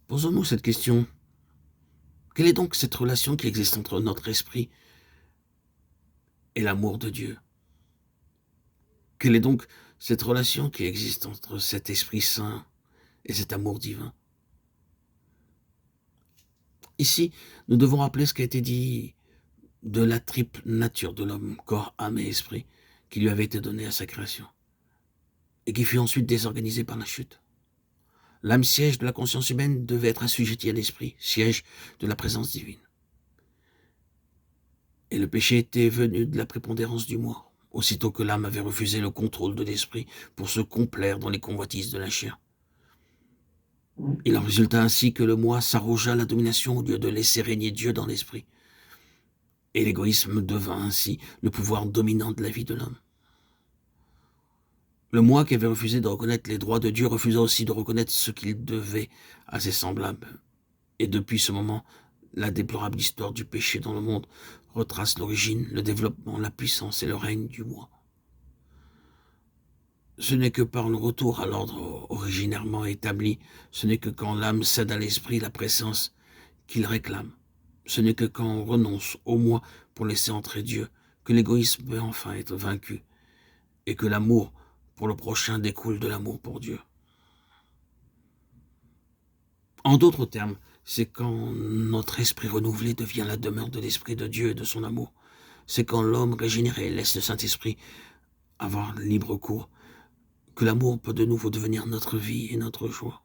Posons-nous cette question. Quelle est donc cette relation qui existe entre notre esprit et l'amour de Dieu? Quelle est donc cette relation qui existe entre cet Esprit Saint et cet amour divin? Ici, nous devons rappeler ce qui a été dit de la triple nature de l'homme, corps, âme et esprit, qui lui avait été donnée à sa création, et qui fut ensuite désorganisée par la chute. L'âme, siège de la conscience humaine, devait être assujettie à l'esprit, siège de la présence divine. Et le péché était venu de la prépondérance du moi, aussitôt que l'âme avait refusé le contrôle de l'esprit pour se complaire dans les convoitises de la chair. Il en résulta ainsi que le moi s'arrogea la domination au lieu de laisser régner Dieu dans l'esprit. Et l'égoïsme devint ainsi le pouvoir dominant de la vie de l'homme. Le moi qui avait refusé de reconnaître les droits de Dieu refusa aussi de reconnaître ce qu'il devait à ses semblables. Et depuis ce moment, la déplorable histoire du péché dans le monde retrace l'origine, le développement, la puissance et le règne du moi. Ce n'est que par le retour à l'ordre originairement établi, ce n'est que quand l'âme cède à l'esprit la présence qu'il réclame. Ce n'est que quand on renonce au moi pour laisser entrer Dieu, que l'égoïsme peut enfin être vaincu, et que l'amour pour le prochain découle de l'amour pour Dieu. En d'autres termes, c'est quand notre esprit renouvelé devient la demeure de l'Esprit de Dieu et de son amour. C'est quand l'homme régénéré laisse le Saint-Esprit avoir libre cours, que l'amour peut de nouveau devenir notre vie et notre joie.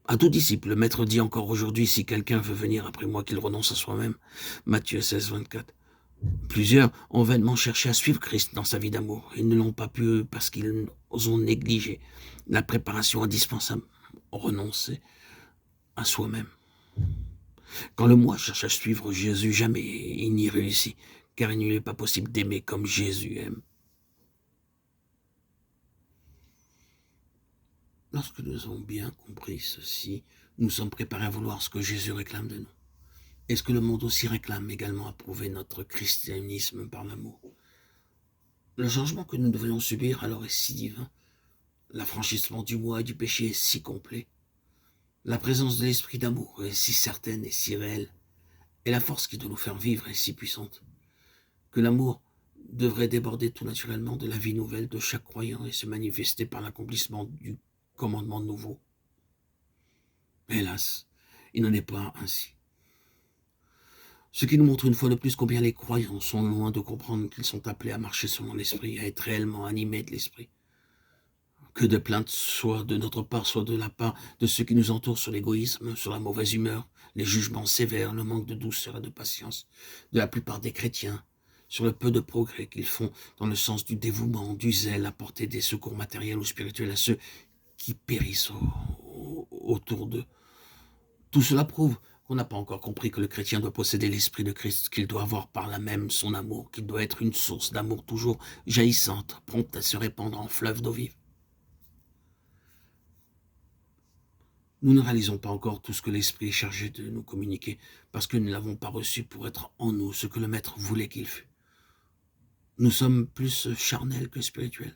À tout disciple, le Maître dit encore aujourd'hui, si quelqu'un veut venir après moi, qu'il renonce à soi-même. Matthieu 16, 24. Plusieurs ont vainement cherché à suivre Christ dans sa vie d'amour. Ils ne l'ont pas pu parce qu'ils ont négligé la préparation indispensable, renoncer à soi-même. Quand le moi cherche à suivre Jésus, jamais il n'y réussit, car il n'est pas possible d'aimer comme Jésus aime. Lorsque nous avons bien compris ceci, nous sommes préparés à vouloir ce que Jésus réclame de nous. Est-ce que le monde aussi réclame également approuver notre christianisme par l'amour? Le changement que nous devrions subir alors est si divin. L'affranchissement du moi et du péché est si complet. La présence de l'esprit d'amour est si certaine et si réelle. Et la force qui doit nous faire vivre est si puissante. Que l'amour devrait déborder tout naturellement de la vie nouvelle de chaque croyant et se manifester par l'accomplissement du commandement nouveau. Mais hélas, il n'en est pas ainsi. Ce qui nous montre une fois de plus combien les croyants sont loin de comprendre qu'ils sont appelés à marcher selon l'esprit, à être réellement animés de l'esprit. Que de plaintes soit de notre part, soit de la part de ceux qui nous entourent sur l'égoïsme, sur la mauvaise humeur, les jugements sévères, le manque de douceur et de patience de la plupart des chrétiens, sur le peu de progrès qu'ils font dans le sens du dévouement, du zèle, apporter des secours matériels ou spirituels à ceux qui périssent autour d'eux. Tout cela prouve qu'on n'a pas encore compris que le chrétien doit posséder l'esprit de Christ, qu'il doit avoir par là même son amour, qu'il doit être une source d'amour toujours jaillissante, prompte à se répandre en fleuve d'eau vive. Nous ne réalisons pas encore tout ce que l'Esprit est chargé de nous communiquer, parce que nous ne l'avons pas reçu pour être en nous ce que le Maître voulait qu'il fût. Nous sommes plus charnels que spirituels.